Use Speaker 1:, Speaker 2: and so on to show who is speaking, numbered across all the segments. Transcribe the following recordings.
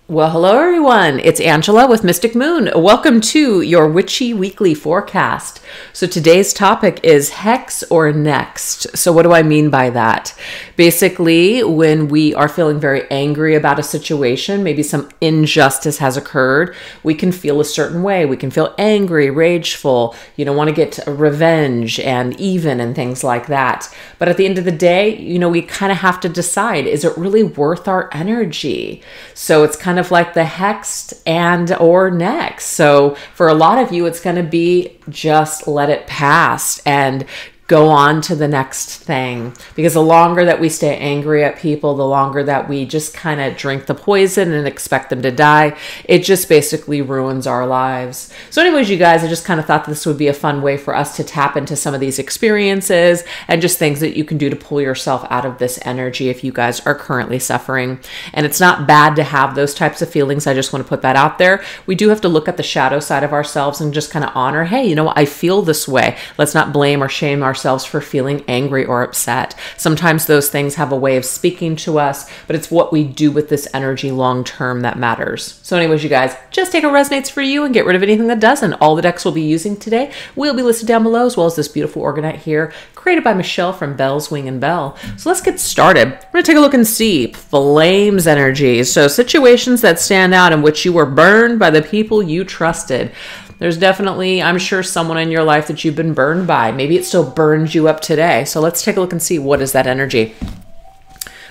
Speaker 1: Well, hello everyone. It's Angela with Mystic Moon. Welcome to your Witchy Weekly Forecast. So today's topic is hex or next. So what do I mean by that? Basically, when we are feeling very angry about a situation, maybe some injustice has occurred, we can feel a certain way. We can feel angry, rageful, want to get revenge and even and things like that. But at the end of the day, we kind of have to decide, is it really worth our energy? So it's kind of like the hexed and or next. So for a lot of you, it's going to be just let it pass and go on to the next thing. Because the longer that we stay angry at people, the longer that we just kind of drink the poison and expect them to die, it just basically ruins our lives. So anyways, you guys, I just kind of thought this would be a fun way for us to tap into some of these experiences and just things that you can do to pull yourself out of this energy if you guys are currently suffering. And it's not bad to have those types of feelings. I just want to put that out there. We do have to look at the shadow side of ourselves and just kind of honor, hey, you know what? I feel this way. Let's not blame or shame ourselves for feeling angry or upset. Sometimes those things have a way of speaking to us, but it's what we do with this energy long term that matters. So anyways, you guys, just take what resonates for you and get rid of anything that doesn't. All the decks we'll be using today will be listed down below, as well as this beautiful orgonite here, created by Michelle from Bell's Wing and Bell. So let's get started. We're going to take a look and see flames energy. So situations that stand out in which you were burned by the people you trusted. There's definitely, I'm sure, someone in your life that you've been burned by. Maybe it still burns you up today. So let's take a look and see, what is that energy?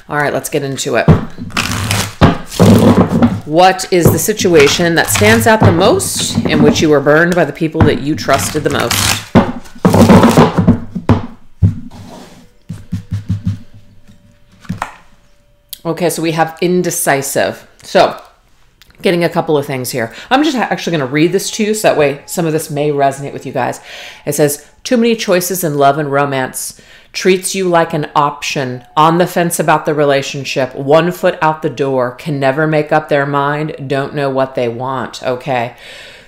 Speaker 1: All right, let's get into it. What is the situation that stands out the most in which you were burned by the people that you trusted the most? Okay, so we have indecisive. So getting a couple of things here. I'm just actually going to read this to you so that way some of this may resonate with you guys. It says, too many choices in love and romance. Treats you like an option. On the fence about the relationship. 1 foot out the door. Can never make up their mind. Don't know what they want. Okay.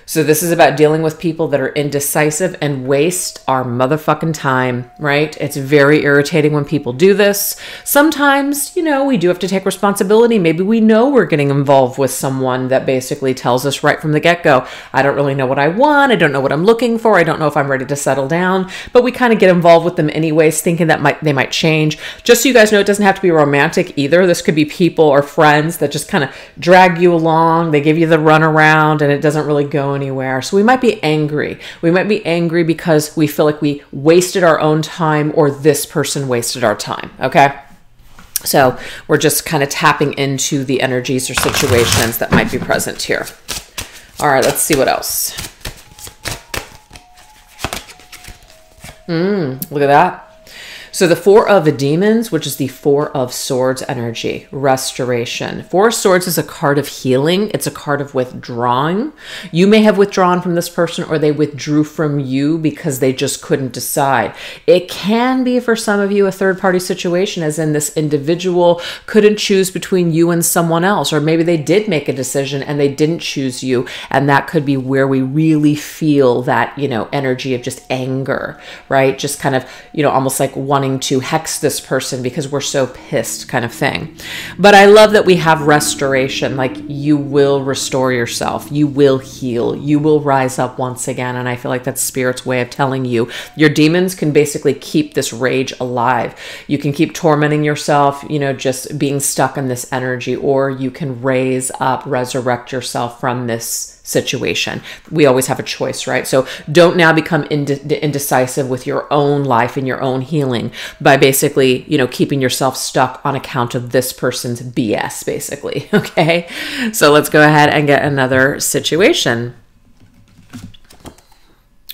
Speaker 1: So this is about dealing with people that are indecisive and waste our motherfucking time, right? It's very irritating when people do this. Sometimes, we do have to take responsibility. Maybe we know we're getting involved with someone that basically tells us right from the get-go, I don't really know what I want. I don't know what I'm looking for. I don't know if I'm ready to settle down. But we kind of get involved with them anyways, thinking that they might change. Just so you guys know, it doesn't have to be romantic either. This could be people or friends that just kind of drag you along. They give you the runaround and it doesn't really go anywhere. So we might be angry. We might be angry because we feel like we wasted our own time or this person wasted our time. Okay. So we're just kind of tapping into the energies or situations that might be present here. All right, let's see what else. Look at that. So the 4 of Demons, which is the 4 of Swords energy, restoration. 4 of Swords is a card of healing. It's a card of withdrawing. You may have withdrawn from this person or they withdrew from you because they just couldn't decide. It can be, for some of you, a third-party situation, as in this individual couldn't choose between you and someone else, or maybe they did make a decision and they didn't choose you, and that could be where we really feel that, energy of just anger, right? Just kind of, almost like wanting to hex this person because we're so pissed kind of thing. But I love that we have restoration, like you will restore yourself, you will heal, you will rise up once again. And I feel like that's Spirit's way of telling you your demons can basically keep this rage alive. You can keep tormenting yourself, just being stuck in this energy, or you can raise up, resurrect yourself from this situation. We always have a choice, right? So don't now become indecisive with your own life and your own healing by basically, keeping yourself stuck on account of this person's BS, basically. Okay. So let's go ahead and get another situation.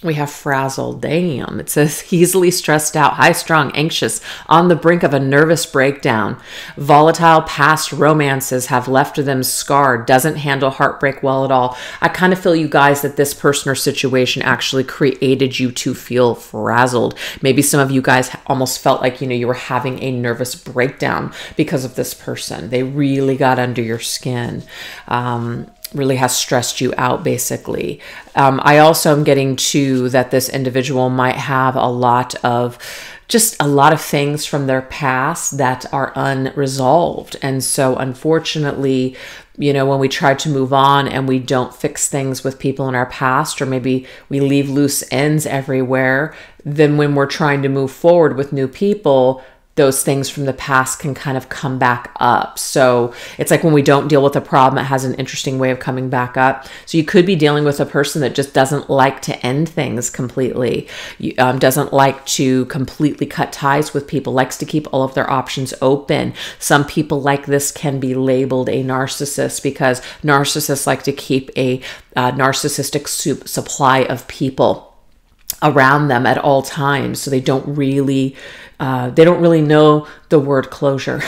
Speaker 1: We have frazzled. Damn. It says easily stressed out, high strung, anxious, on the brink of a nervous breakdown. Volatile past romances have left them scarred, doesn't handle heartbreak well at all. I kind of feel, you guys, that this person or situation actually created you to feel frazzled. Maybe some of you guys almost felt like, you were having a nervous breakdown because of this person. They really got under your skin. really has stressed you out, basically. I also am getting to that this individual might have a lot of things from their past that are unresolved. And so unfortunately, you know, when we try to move on and we don't fix things with people in our past, or maybe we leave loose ends everywhere, then when we're trying to move forward with new people, those things from the past can kind of come back up. So it's like when we don't deal with a problem, it has an interesting way of coming back up. So you could be dealing with a person that just doesn't like to end things completely, doesn't like to completely cut ties with people, likes to keep all of their options open. Some people like this can be labeled a narcissist, because narcissists like to keep a narcissistic supply of people around them at all times. So they don't really know the word closure.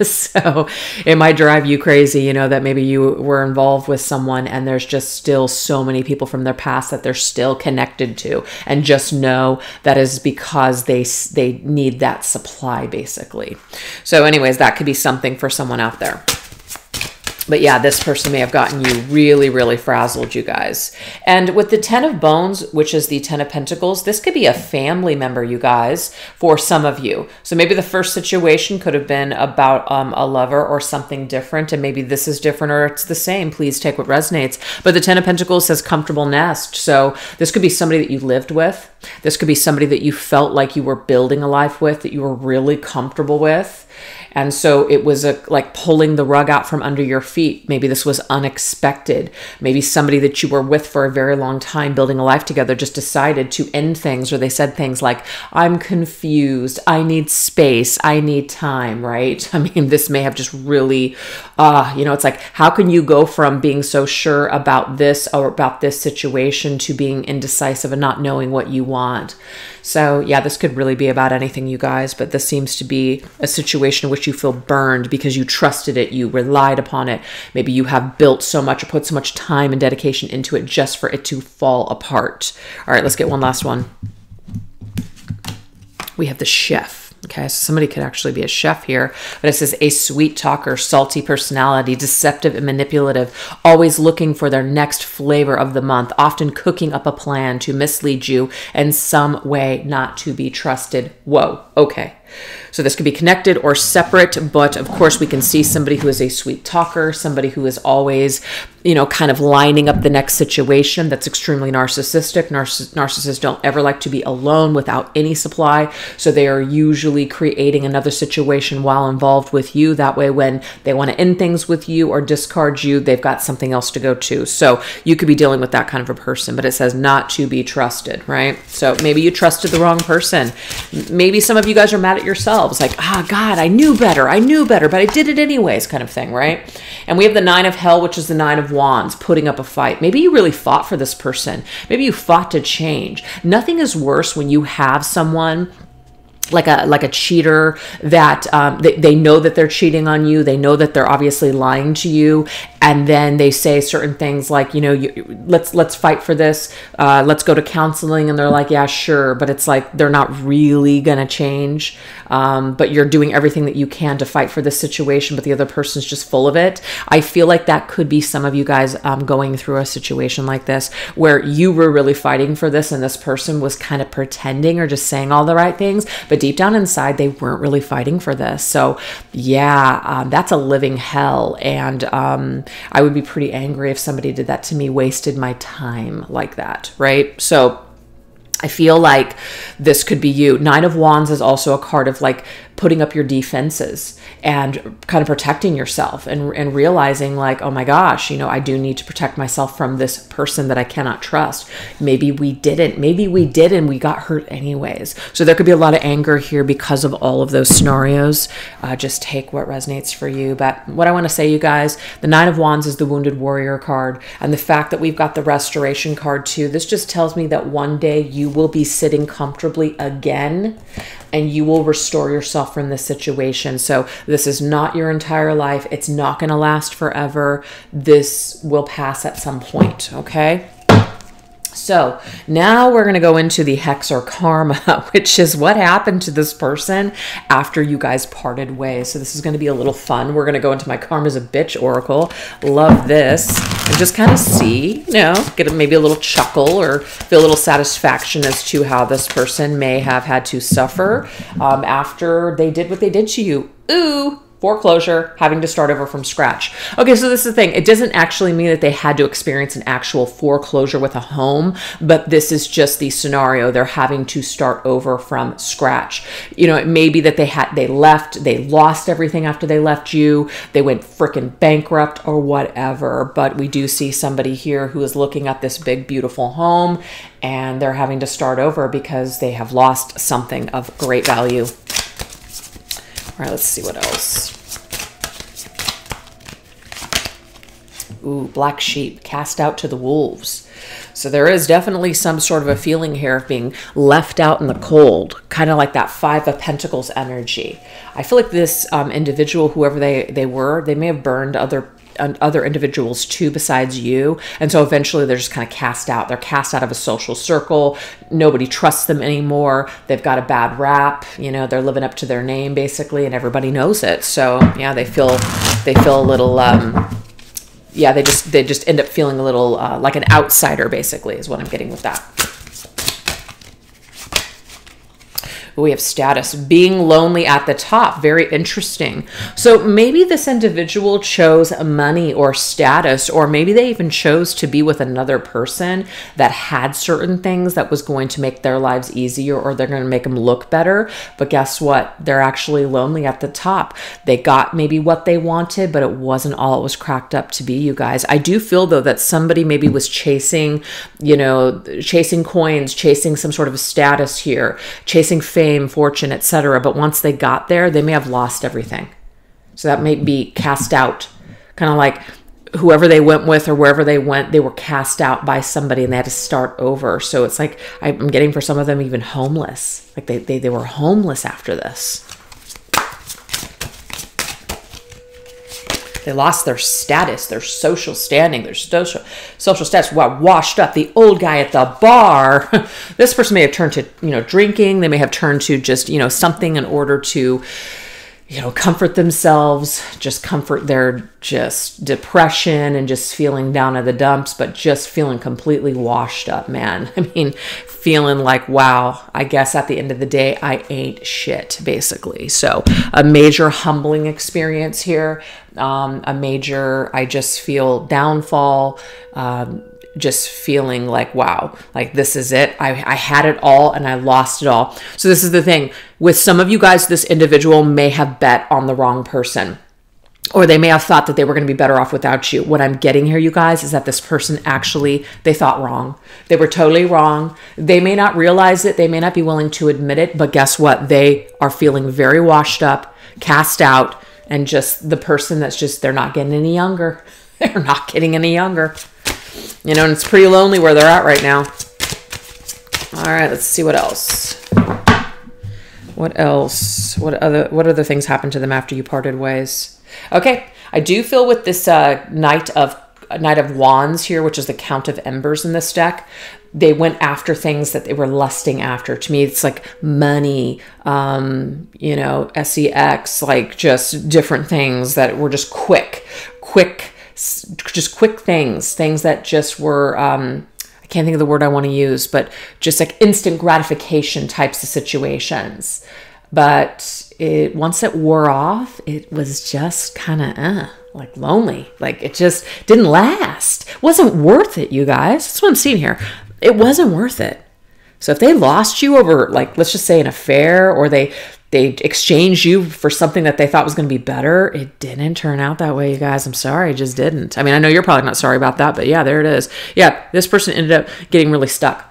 Speaker 1: So it might drive you crazy, you know, that maybe you were involved with someone and there's just still so many people from their past that they're still connected to, and just know that is because they need that supply, basically. So anyways, that could be something for someone out there. But yeah, this person may have gotten you really, really frazzled, you guys. And with the 10 of Bones, which is the 10 of Pentacles, this could be a family member, you guys, for some of you. So maybe the first situation could have been about a lover or something different, and maybe this is different or it's the same. Please take what resonates. But the 10 of Pentacles says comfortable nest. So this could be somebody that you lived with. This could be somebody that you felt like you were building a life with, that you were really comfortable with. And so it was like pulling the rug out from under your feet. Maybe this was unexpected. Maybe somebody that you were with for a very long time, building a life together, just decided to end things, or they said things like, I'm confused, I need space, I need time, right? I mean, this may have just really, you know, it's like, how can you go from being so sure about this or about this situation to being indecisive and not knowing what you want? So yeah, this could really be about anything, you guys, but this seems to be a situation in which you feel burned because you trusted it, you relied upon it. Maybe you have built so much or put so much time and dedication into it just for it to fall apart. All right, let's get one last one. We have the chef. Okay, so somebody could actually be a chef here, but it says a sweet talker, salty personality, deceptive and manipulative, always looking for their next flavor of the month, often cooking up a plan to mislead you in some way, not to be trusted. Whoa, okay. So this could be connected or separate, but of course we can see somebody who is a sweet talker, somebody who is always, you know, kind of lining up the next situation. That's extremely narcissistic. Narcissists don't ever like to be alone without any supply. So they are usually creating another situation while involved with you. That way, when they want to end things with you or discard you, they've got something else to go to. So you could be dealing with that kind of a person, but it says not to be trusted, right? So maybe you trusted the wrong person. Maybe some of you guys are mad at yourselves, like, God, I knew better, but I did it anyways, kind of thing, right? And we have the 9 of Hell, which is the 9 of Wands, putting up a fight. Maybe you really fought for this person. Maybe you fought to change. Nothing is worse when you have someone like a cheater that they know that they're cheating on you. They know that they're obviously lying to you. And then they say certain things like, you know, let's fight for this. Let's go to counseling. And they're like, yeah, sure. But it's like, they're not really going to change. But you're doing everything that you can to fight for this situation, but the other person's just full of it. I feel like that could be some of you guys going through a situation like this, where you were really fighting for this and this person was kind of pretending or just saying all the right things, but deep down inside, they weren't really fighting for this. So yeah, that's a living hell. And I would be pretty angry if somebody did that to me, wasted my time like that, right? So I feel like this could be you. 9 of Wands is also a card of like putting up your defenses and kind of protecting yourself and realizing like, oh my gosh, you know, I do need to protect myself from this person that I cannot trust. Maybe we didn't. Maybe we did and we got hurt anyways. So there could be a lot of anger here because of all of those scenarios. Just take what resonates for you. But what I want to say, you guys, the 9 of Wands is the Wounded Warrior card. And the fact that we've got the Restoration card too, this just tells me that one day you will be sitting comfortably again and you will restore yourself from this situation. So this is not your entire life. It's not going to last forever. This will pass at some point, okay? So now we're going to go into the hex or karma, which is what happened to this person after you guys parted ways. So this is going to be a little fun. We're going to go into my Karma's a Bitch oracle. Love this. And just kind of see, you know, get maybe a little chuckle or feel a little satisfaction as to how this person may have had to suffer after they did what they did to you. Ooh. Foreclosure, having to start over from scratch. Okay, so this is the thing. It doesn't actually mean that they had to experience an actual foreclosure with a home, but this is just the scenario. They're having to start over from scratch. You know, it may be that they lost everything after they left you. They went freaking bankrupt or whatever. But we do see somebody here who is looking at this big, beautiful home, and they're having to start over because they have lost something of great value. All right, let's see what else. Ooh, black sheep cast out to the wolves. So there is definitely some sort of a feeling here of being left out in the cold, kind of like that Five of Pentacles energy. I feel like this individual, whoever they were, they may have burned other individuals too besides you, and so eventually they're just kind of cast out. They're cast out of a social circle. Nobody trusts them anymore. They've got a bad rap, you know, they're living up to their name basically, and everybody knows it. So yeah, they feel a little yeah, they just end up feeling a little like an outsider basically is what I'm getting with that. We have status, being lonely at the top. Very interesting. So maybe this individual chose money or status, or maybe they even chose to be with another person that had certain things that was going to make their lives easier, or they're going to make them look better. But guess what? They're actually lonely at the top. They got maybe what they wanted, but it wasn't all it was cracked up to be, you guys. I do feel though that somebody maybe was chasing, you know, chasing coins, chasing some sort of a status here, chasing fame, fortune, etc. But once they got there, they may have lost everything. So that may be cast out, kind of like whoever they went with or wherever they went, they were cast out by somebody and they had to start over. So it's like I'm getting for some of them even homeless. Like they were homeless after this. They lost their status, their social standing, their social status. Wow, washed up. The old guy at the bar. This person may have turned to, you know, drinking. They may have turned to just, you know, something in order to, you know, comfort themselves, just comfort their just depression and just feeling down in the dumps, but just feeling completely washed up, man. I mean, feeling like, wow, I guess at the end of the day, I ain't shit, basically. So a major humbling experience here. A major, I just feel downfall, just feeling like, wow, like this is it. I had it all and I lost it all. So this is the thing. With some of you guys, this individual may have bet on the wrong person, or they may have thought that they were going to be better off without you. What I'm getting here, you guys, is that this person actually, they thought wrong. They were totally wrong. They may not realize it. They may not be willing to admit it, but guess what? They are feeling very washed up, cast out, and just the person that's just, they're not getting any younger. They're not getting any younger. You know, and it's pretty lonely where they're at right now. All right, let's see what else. What else? What other things happened to them after you parted ways? Okay, I do feel with this Knight of Wands here, which is the Count of Embers in this deck, they went after things that they were lusting after. To me, it's like money, you know, sex, like just different things that were just quick things that just were, I can't think of the word I want to use, but just like instant gratification types of situations. But once it wore off, it was just kind of like lonely. Like it just didn't last. It wasn't worth it, you guys. That's what I'm seeing here. It wasn't worth it. So if they lost you over, like, let's just say an affair, or they exchanged you for something that they thought was going to be better, it didn't turn out that way, you guys. I'm sorry, it just didn't. I mean, I know you're probably not sorry about that, but yeah, there it is. Yeah, this person ended up getting really stuck.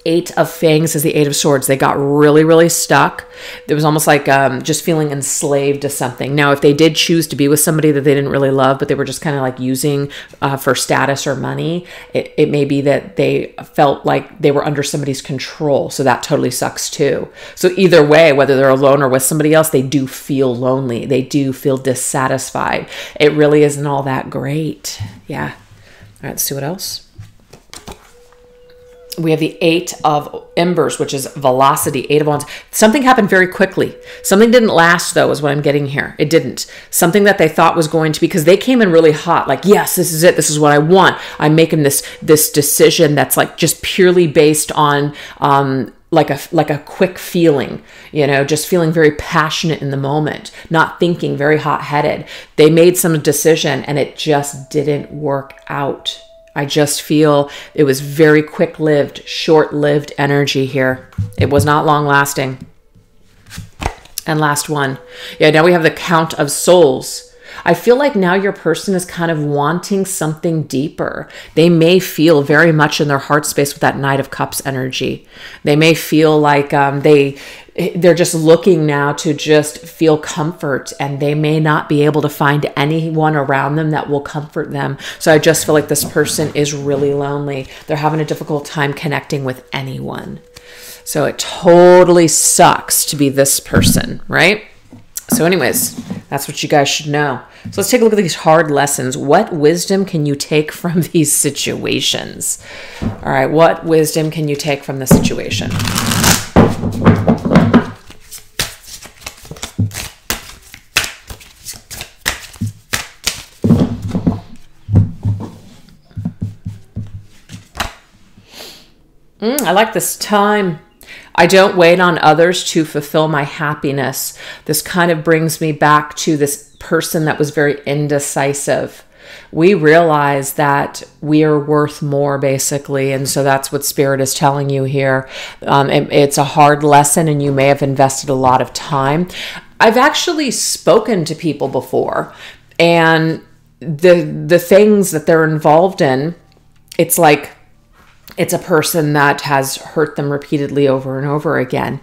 Speaker 1: Eight of Fangs is the Eight of Swords. They got really, really stuck. It was almost like just feeling enslaved to something. Now, if they did choose to be with somebody that they didn't really love, but they were just kind of like using for status or money, it may be that they felt like they were under somebody's control. So that totally sucks too. So either way, whether they're alone or with somebody else, they do feel lonely. They do feel dissatisfied. It really isn't all that great. Yeah. All right, let's see what else. We have the 8 of embers, which is velocity, 8 of wands. Something happened very quickly. Something didn't last, though, is what I'm getting here. It didn't. Something that they thought was going to, because they came in really hot, like, yes, this is it. This is what I want. I'm making this decision that's like just purely based on like a quick feeling, just feeling very passionate in the moment, not thinking, very hot-headed. They made some decision and it just didn't work out. I just feel it was very quick-lived, short-lived energy here. It was not long-lasting. And last one. Yeah, now we have the Count of Souls. I feel like now your person is kind of wanting something deeper. They may feel very much in their heart space with that Knight of Cups energy. They may feel like they're just looking now to just feel comfort, and they may not be able to find anyone around them that will comfort them. So I just feel like this person is really lonely. They're having a difficult time connecting with anyone. So it totally sucks to be this person, right? So anyways, that's what you guys should know. So let's take a look at these hard lessons. What wisdom can you take from these situations? All right, what wisdom can you take from the situation? I like this time. I don't wait on others to fulfill my happiness. This kind of brings me back to this person that was very indecisive. We realize that we are worth more, basically. And so that's what Spirit is telling you here. It's a hard lesson, and you may have invested a lot of time. I've actually spoken to people before, and the things that they're involved in, it's like, it's a person that has hurt them repeatedly over and over again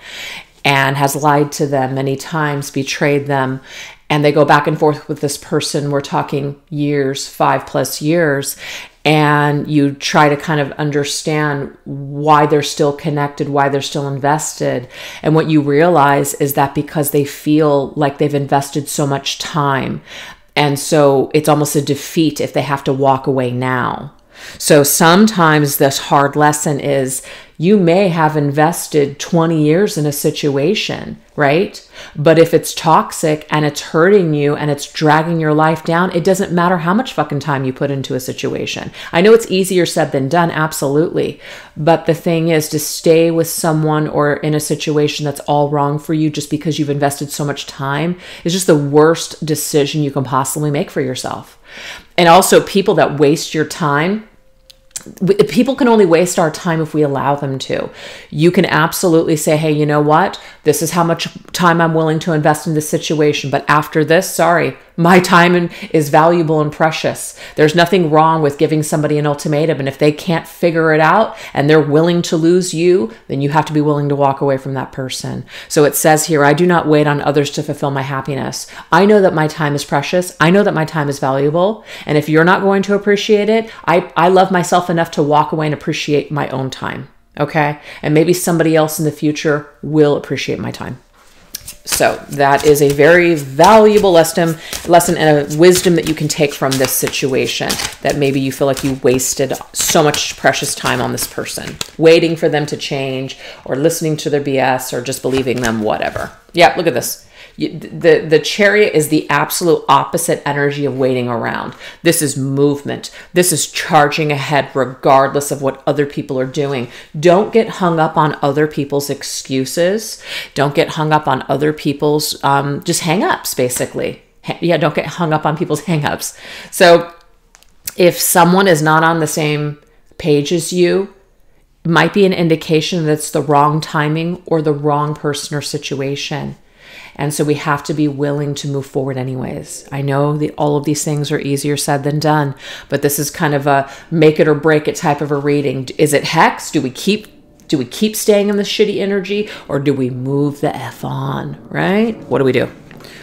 Speaker 1: and has lied to them many times, betrayed them. And they go back and forth with this person. We're talking years, 5+ years. And you try to kind of understand why they're still connected, why they're still invested. And what you realize is that because they feel like they've invested so much time. And so it's almost a defeat if they have to walk away now. So sometimes this hard lesson is you may have invested 20 years in a situation, right? But if it's toxic and it's hurting you and it's dragging your life down, it doesn't matter how much fucking time you put into a situation. I know it's easier said than done, absolutely. But the thing is, to stay with someone or in a situation that's all wrong for you just because you've invested so much time is just the worst decision you can possibly make for yourself. And also, people that waste your time, people can only waste our time if we allow them to. You can absolutely say, hey, you know what? This is how much time I'm willing to invest in this situation. But after this, sorry, my time is valuable and precious. There's nothing wrong with giving somebody an ultimatum. And if they can't figure it out and they're willing to lose you, then you have to be willing to walk away from that person. So it says here, I do not wait on others to fulfill my happiness. I know that my time is precious. I know that my time is valuable. And if you're not going to appreciate it, I love myself enough to walk away and appreciate my own time. Okay. And maybe somebody else in the future will appreciate my time. So that is a very valuable lesson and a wisdom that you can take from this situation, that maybe you feel like you wasted so much precious time on this person, waiting for them to change or listening to their BS or just believing them, whatever. Yeah, look at this. The Chariot is the absolute opposite energy of waiting around. This is movement. This is charging ahead regardless of what other people are doing. Don't get hung up on other people's excuses. Don't get hung up on other people's just hang-ups, basically. Yeah, don't get hung up on people's hang-ups. So if someone is not on the same page as you, it might be an indication that it's the wrong timing or the wrong person or situation. And so we have to be willing to move forward anyways. I know all of these things are easier said than done, but this is kind of a make it or break it type of a reading. Is it hex? Do we keep staying in the shitty energy, or do we move the F on, right? What do we do?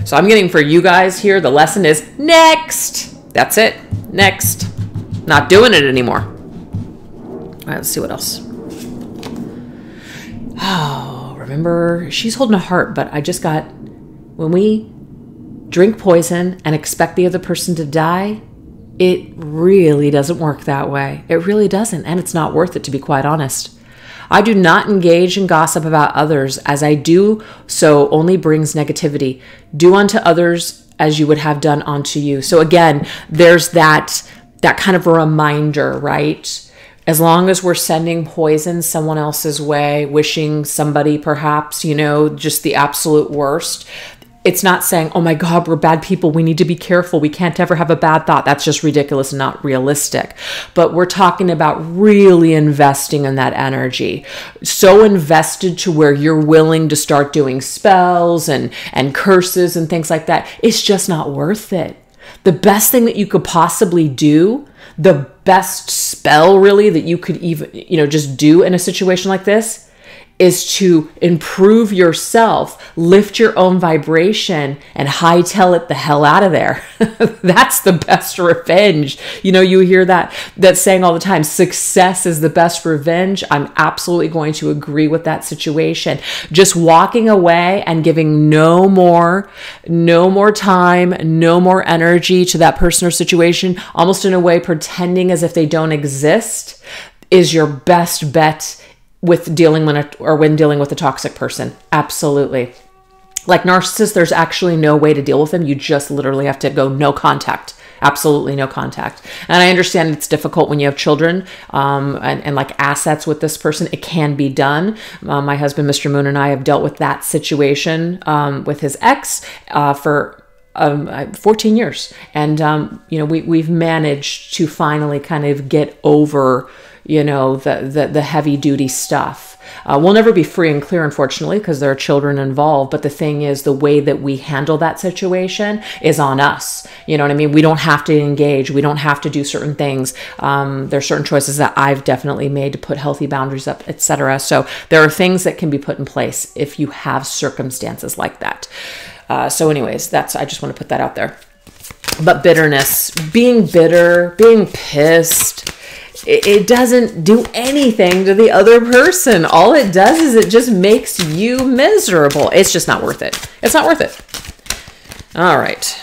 Speaker 1: So I'm getting for you guys here, the lesson is next. That's it. Next. Not doing it anymore. All right, let's see what else. Oh, remember, she's holding a heart, but I just got, when we drink poison and expect the other person to die, it really doesn't work that way. It really doesn't. And it's not worth it, to be quite honest. I do not engage in gossip about others, as I do so only brings negativity. Do unto others as you would have done unto you. So again, there's that kind of a reminder, right? As long as we're sending poison someone else's way, wishing somebody perhaps, just the absolute worst, it's not saying, oh my God, we're bad people, we need to be careful, we can't ever have a bad thought. That's just ridiculous and not realistic. But we're talking about really investing in that energy. So invested to where you're willing to start doing spells and curses and things like that. It's just not worth it. The best thing that you could possibly do, the best spell really that you could even, just do in a situation like this, is to improve yourself, lift your own vibration, and hightail it the hell out of there. That's the best revenge. You hear that saying all the time, success is the best revenge. I'm absolutely going to agree with that situation. Just walking away and giving no more time, no more energy to that person or situation, almost in a way pretending as if they don't exist, is your best bet when dealing with a toxic person. Absolutely. Like narcissists, there's actually no way to deal with them. You just literally have to go no contact. Absolutely no contact. And I understand it's difficult when you have children and like assets with this person. It can be done. My husband, Mr. Moon, and I have dealt with that situation with his ex for 14 years. And, we've managed to finally kind of get over the heavy duty stuff. We'll never be free and clear, unfortunately, because there are children involved. But the thing is, the way that we handle that situation is on us. You know what I mean? We don't have to engage. We don't have to do certain things. There's certain choices that I've definitely made to put healthy boundaries up, etc. So there are things that can be put in place if you have circumstances like that. So anyways, I just want to put that out there. But bitterness, being bitter, being pissed, it doesn't do anything to the other person. All it does is it just makes you miserable. It's just not worth it. It's not worth it. All right.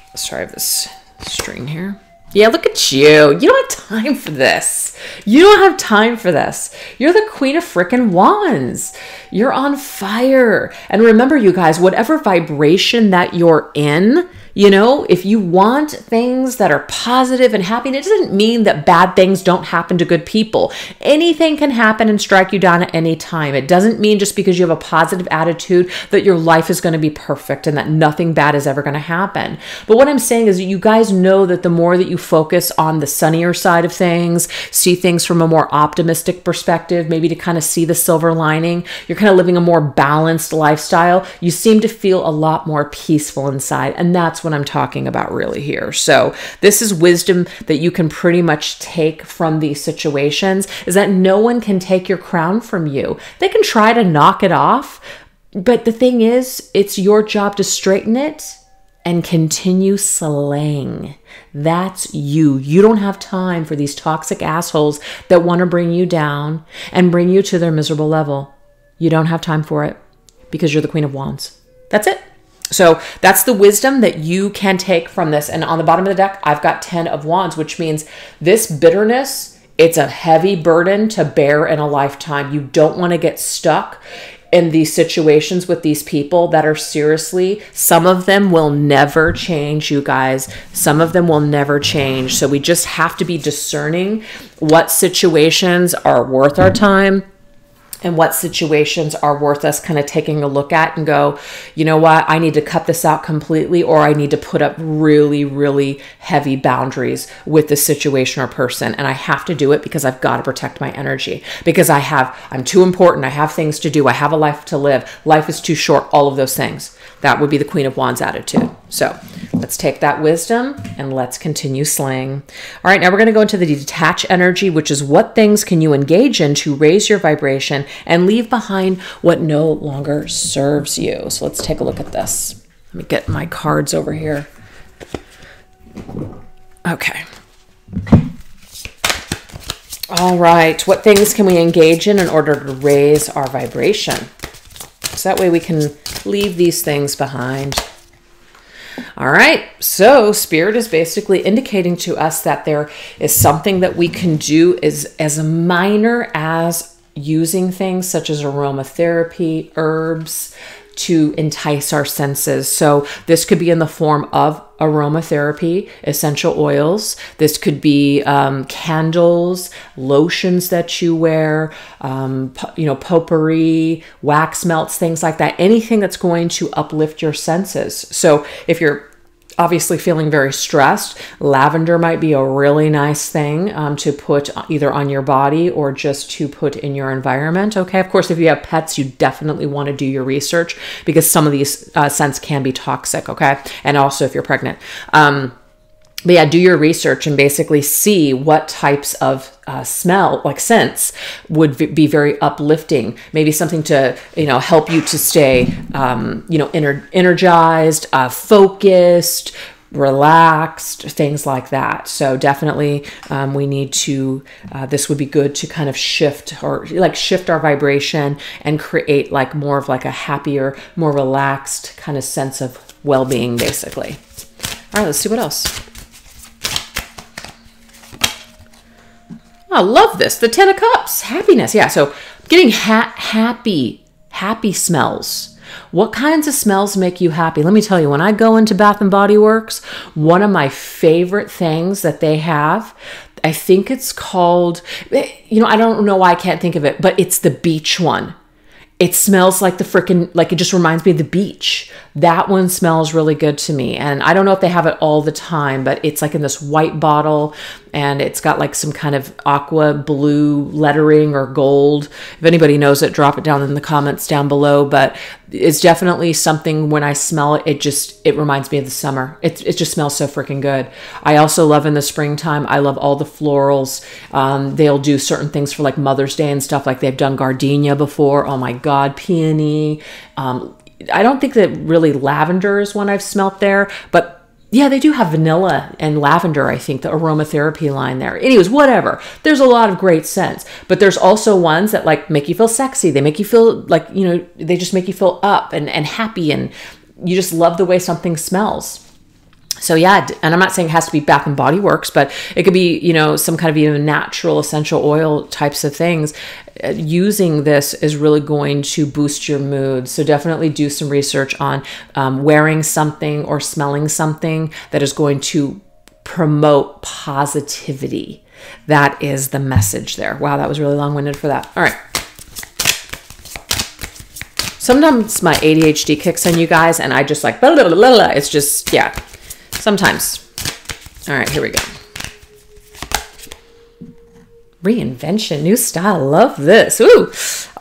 Speaker 1: Let's try this string here. Yeah, look at you. You don't have time for this. You don't have time for this. You're the queen of frickin' wands. You're on fire. And remember, you guys, whatever vibration that you're in, if you want things that are positive and happy, it doesn't mean that bad things don't happen to good people. Anything can happen and strike you down at any time. It doesn't mean just because you have a positive attitude that your life is going to be perfect and that nothing bad is ever going to happen. But what I'm saying is that you guys know that the more that you focus on the sunnier side of things, see things from a more optimistic perspective, maybe to kind of see the silver lining, you're kind of living a more balanced lifestyle. You seem to feel a lot more peaceful inside. And that's what I'm talking about really here. So this is wisdom that you can pretty much take from these situations, is that no one can take your crown from you. They can try to knock it off, but the thing is, it's your job to straighten it and continue slaying. That's you. You don't have time for these toxic assholes that want to bring you down and bring you to their miserable level. You don't have time for it because you're the Queen of Wands. That's it. So that's the wisdom that you can take from this. And on the bottom of the deck, I've got 10 of Wands, which means this bitterness, it's a heavy burden to bear in a lifetime. You don't want to get stuck in these situations with these people that are seriously, some of them will never change, you guys. Some of them will never change. So we just have to be discerning what situations are worth our time and what situations are worth us kind of taking a look at and go, you know what, I need to cut this out completely, or I need to put up really, really heavy boundaries with this situation or person. And I have to do it because I've got to protect my energy, because I'm too important. I have things to do. I have a life to live. Life is too short. All of those things. That would be the Queen of Wands attitude. So let's take that wisdom and let's continue slaying. All right, now we're going to go into the detach energy, which is what things can you engage in to raise your vibration and leave behind what no longer serves you. So let's take a look at this. Let me get my cards over here. Okay. All right, what things can we engage in order to raise our vibration? So that way we can leave these things behind. All right, so Spirit is basically indicating to us that there is something that we can do as minor as using things such as aromatherapy, herbs, to entice our senses. So this could be in the form of aromatherapy, essential oils. This could be candles, lotions that you wear, potpourri, wax melts, things like that. Anything that's going to uplift your senses. So if you're obviously feeling very stressed, lavender might be a really nice thing to put either on your body or just to put in your environment. Okay, of course, if you have pets, you definitely want to do your research because some of these scents can be toxic. Okay, and also if you're pregnant. But yeah, do your research and basically see what types of smell, like scents, would be very uplifting. Maybe something to, help you to stay, energized, focused, relaxed, things like that. So definitely we need to, this would be good to kind of shift our vibration and create like more of like a happier, more relaxed kind of sense of well-being, basically. All right, let's see what else. I love this. The 10 of Cups, happiness. Yeah, so getting happy smells. What kinds of smells make you happy? Let me tell you, when I go into Bath and Body Works, one of my favorite things that they have, I think it's called, I don't know why I can't think of it, but it's the beach one. It smells like it just reminds me of the beach. That one smells really good to me. And I don't know if they have it all the time, but it's like in this white bottle and it's got like some kind of aqua blue lettering or gold. If anybody knows it, drop it down in the comments down below. But it's definitely something, when I smell it, it reminds me of the summer. It just smells so freaking good. I also love in the springtime, I love all the florals. They'll do certain things for like Mother's Day and stuff, like they've done gardenia before. Oh my God, peony. I don't think that really lavender is one I've smelt there, but yeah, they do have vanilla and lavender, I think, the aromatherapy line there. Anyways, whatever. There's a lot of great scents, but there's also ones that like make you feel sexy. They make you feel like, they just make you feel up and happy, and you just love the way something smells. So yeah, and I'm not saying it has to be Bath and Body Works, but it could be, some kind of even natural essential oil types of things. Using this is really going to boost your mood. So definitely do some research on wearing something or smelling something that is going to promote positivity. That is the message there. Wow, that was really long-winded for that. All right. Sometimes my ADHD kicks in, you guys, and I just like, blah, blah, blah, blah. It's just, yeah. Sometimes. All right, here we go. Reinvention, new style. Love this. Ooh,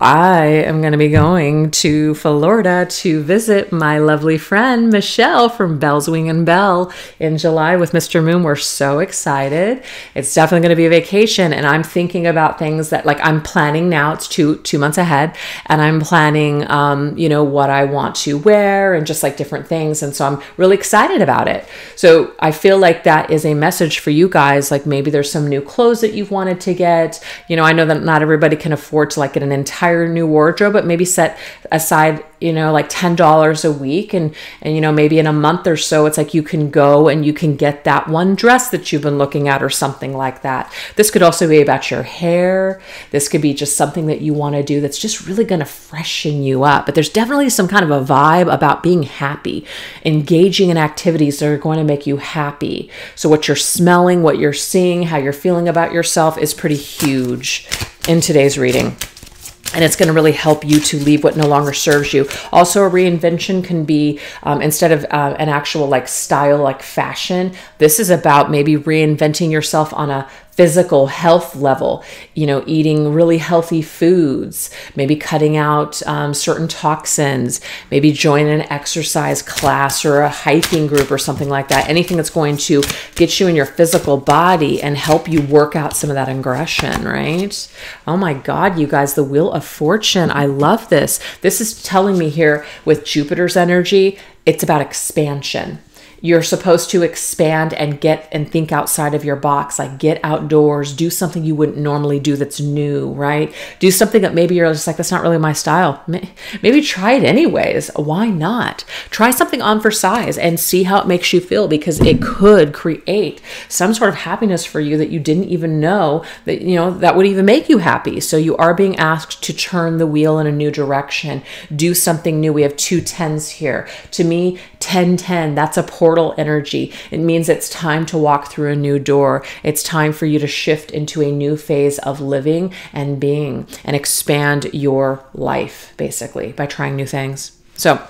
Speaker 1: I am going to be going to Florida to visit my lovely friend Michelle from Belle's Wing and Belle in July with Mr. Moon. We're so excited. It's definitely going to be a vacation, and I'm thinking about things that, like, I'm planning now. It's two months ahead, and I'm planning, what I want to wear and just like different things. And so I'm really excited about it. So I feel like that is a message for you guys. Like maybe there's some new clothes that you've wanted to get. I know that not everybody can afford to like get an entire new wardrobe, but maybe set aside, like $10 a week. And maybe in a month or so, it's like you can go and you can get that one dress that you've been looking at or something like that. This could also be about your hair. This could be just something that you want to do that's just really going to freshen you up. But there's definitely some kind of a vibe about being happy, engaging in activities that are going to make you happy. So what you're smelling, what you're seeing, how you're feeling about yourself is pretty huge in today's reading. And it's going to really help you to leave what no longer serves you. Also, a reinvention can be, instead of an actual like style, like fashion, this is about maybe reinventing yourself on a physical health level, eating really healthy foods, maybe cutting out certain toxins, maybe join an exercise class or a hiking group or something like that. Anything that's going to get you in your physical body and help you work out some of that aggression, right? Oh my God, you guys, the Wheel of Fortune. I love this. This is telling me here with Jupiter's energy, it's about expansion. You're supposed to expand and get and think outside of your box, like get outdoors, do something you wouldn't normally do that's new, right? Do something that maybe you're just like, that's not really my style. Maybe try it anyways. Why not? Try something on for size and see how it makes you feel, because it could create some sort of happiness for you that you didn't even know that, you know, that would even make you happy. So you are being asked to turn the wheel in a new direction, do something new. We have 2 10s here. To me, 10-10, that's a portal energy. It means it's time to walk through a new door. It's time for you to shift into a new phase of living and being and expand your life, basically, by trying new things. So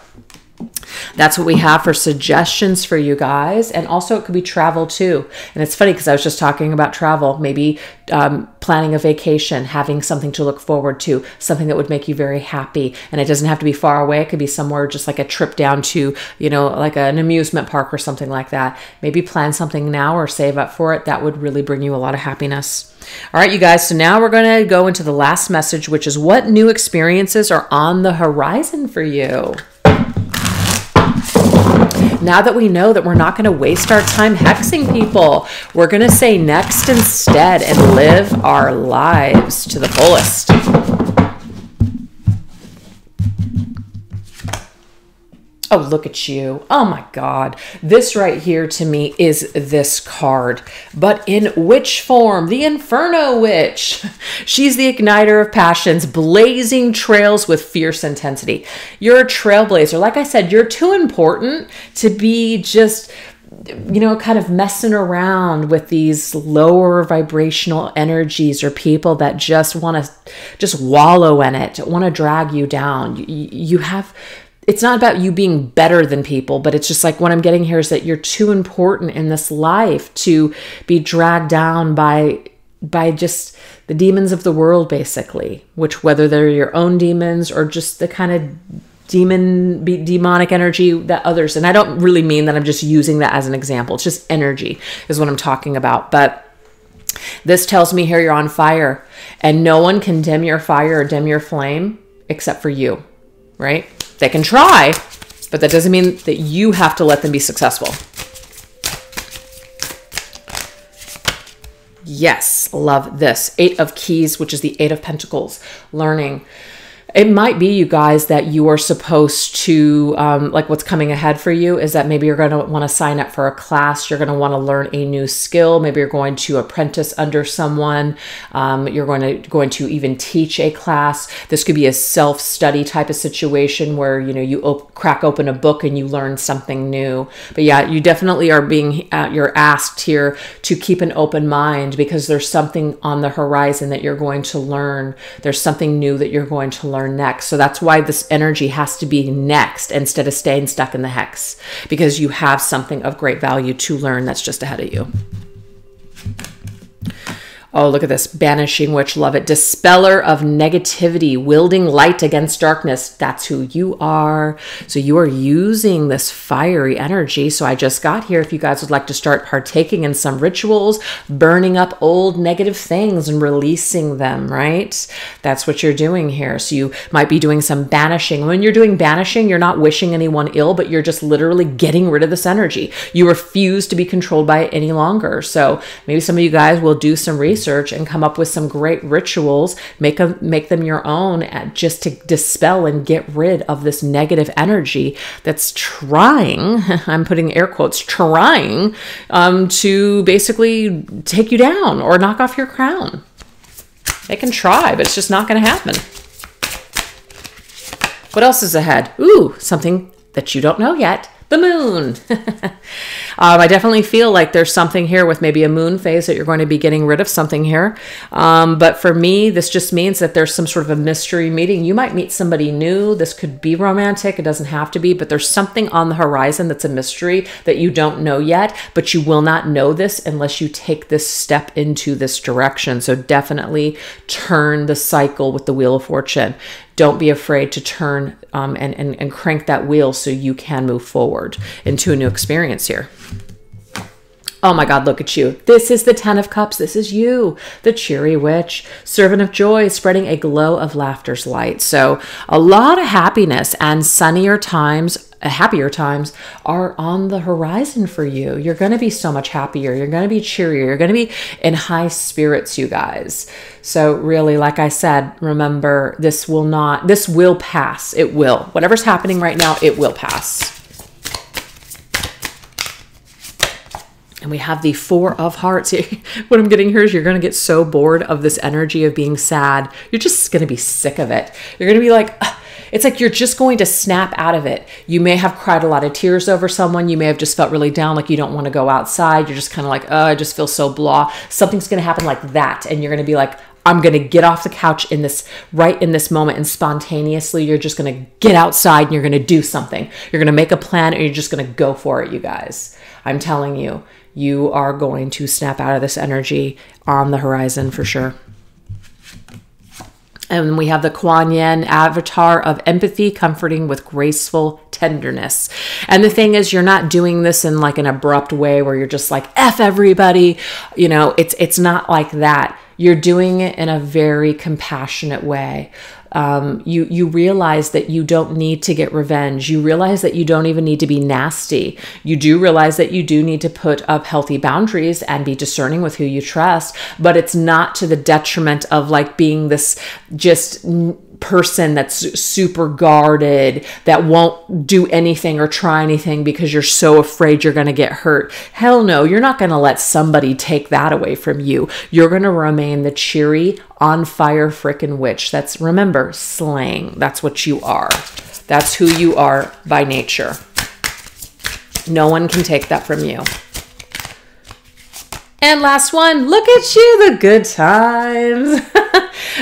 Speaker 1: that's what we have for suggestions for you guys. And also it could be travel too. And it's funny because I was just talking about travel, maybe planning a vacation, having something to look forward to, something that would make you very happy. And it doesn't have to be far away. It could be somewhere just like a trip down to, you know, like an amusement park or something like that. Maybe plan something now or save up for it. That would really bring you a lot of happiness. All right, you guys. So now we're going to go into the last message, which is what new experiences are on the horizon for you. Now that we know that we're not going to waste our time hexing people, we're going to say next instead and live our lives to the fullest. Oh, look at you. Oh my God. This right here to me is this card, but in witch form, the Inferno witch. She's the igniter of passions, blazing trails with fierce intensity. You're a trailblazer. Like I said, you're too important to be just, you know, kind of messing around with these lower vibrational energies or people that just want to just wallow in it, want to drag you down. You have... It's not about you being better than people, but it's just like what I'm getting here is that you're too important in this life to be dragged down by just the demons of the world, basically, which whether they're your own demons or just the kind of demonic energy that others, and I don't really mean that I'm just using that as an example. It's just energy is what I'm talking about. But this tells me here you're on fire and no one can dim your fire or dim your flame except for you, right? They can try, but that doesn't mean that you have to let them be successful. Yes, love this. 8 of Keys, which is the 8 of Pentacles, learning. It might be, you guys, that you are supposed to, like what's coming ahead for you is that maybe you're going to want to sign up for a class. You're going to want to learn a new skill. Maybe you're going to apprentice under someone. You're going to even teach a class. This could be a self-study type of situation where, you know, you crack open a book and you learn something new. But yeah, you definitely are being, you're asked here to keep an open mind because there's something on the horizon that you're going to learn. There's something new that you're going to learn next. So that's why this energy has to be next instead of staying stuck in the hex, because you have something of great value to learn that's just ahead of you. Oh, look at this. Banishing Witch. Love it. Dispeller of negativity, wielding light against darkness. That's who you are. So you are using this fiery energy. So I just got here. If you guys would like to start partaking in some rituals, burning up old negative things and releasing them, right? That's what you're doing here. So you might be doing some banishing. When you're doing banishing, you're not wishing anyone ill, but you're just literally getting rid of this energy. You refuse to be controlled by it any longer. So maybe some of you guys will do some research and come up with some great rituals, make them your own, just to dispel and get rid of this negative energy that's trying, I'm putting air quotes, trying to basically take you down or knock off your crown. They can try, but it's just not going to happen. What else is ahead? Ooh, something that you don't know yet. The moon. I definitely feel like there's something here with maybe a moon phase that you're going to be getting rid of something here. But for me, this just means that there's some sort of a mystery meeting. You might meet somebody new. This could be romantic. It doesn't have to be, but there's something on the horizon that's a mystery that you don't know yet, but you will not know this unless you take this step into this direction. So definitely turn the cycle with the Wheel of Fortune. Don't be afraid to turn and crank that wheel so you can move forward into a new experience here. Oh my God, look at you. This is the 10 of Cups. This is you, the cheery witch, servant of joy, spreading a glow of laughter's light. So a lot of happiness and sunnier times happier times are on the horizon for you. You're going to be so much happier. You're going to be cheerier. You're going to be in high spirits, you guys. So really, like I said, remember, this will pass. It will. Whatever's happening right now, it will pass. And we have the Four of Hearts. What I'm getting here is you're going to get so bored of this energy of being sad. You're just going to be sick of it. You're going to be like, ugh. It's like you're just going to snap out of it. You may have cried a lot of tears over someone. You may have just felt really down, like you don't want to go outside. You're just kind of like, oh, I just feel so blah. Something's going to happen like that. And you're going to be like, I'm going to get off the couch right in this moment. And spontaneously, you're just going to get outside and you're going to do something. You're going to make a plan and you're just going to go for it, you guys. I'm telling you, you are going to snap out of this energy on the horizon for sure. And we have the Kuan Yin avatar of empathy, comforting with graceful tenderness. And the thing is, you're not doing this in like an abrupt way where you're just like, F everybody. You know, it's not like that. You're doing it in a very compassionate way. You realize that you don't need to get revenge. You realize that you don't even need to be nasty. You do realize that you do need to put up healthy boundaries and be discerning with who you trust, but it's not to the detriment of like being this just person that's super guarded, that won't do anything or try anything because you're so afraid you're going to get hurt. Hell no, you're not going to let somebody take that away from you. You're going to remain the cheery, on fire frickin' witch. That's, remember, slang. That's what you are. That's who you are by nature. No one can take that from you. And last one, look at you, the good times.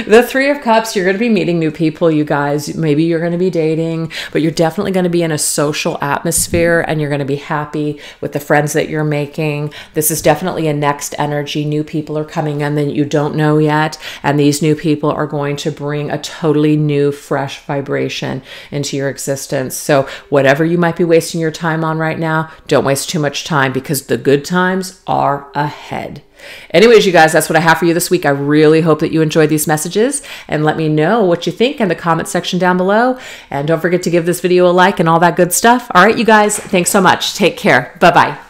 Speaker 1: The Three of Cups, you're going to be meeting new people, you guys. Maybe you're going to be dating, but you're definitely going to be in a social atmosphere and you're going to be happy with the friends that you're making. This is definitely a next energy. New people are coming in that you don't know yet. And these new people are going to bring a totally new, fresh vibration into your existence. So whatever you might be wasting your time on right now, don't waste too much time because the good times are ahead. Anyways, you guys, that's what I have for you this week. I really hope that you enjoyed these messages and let me know what you think in the comment section down below. And don't forget to give this video a like and all that good stuff. All right, you guys, thanks so much. Take care. Bye-bye.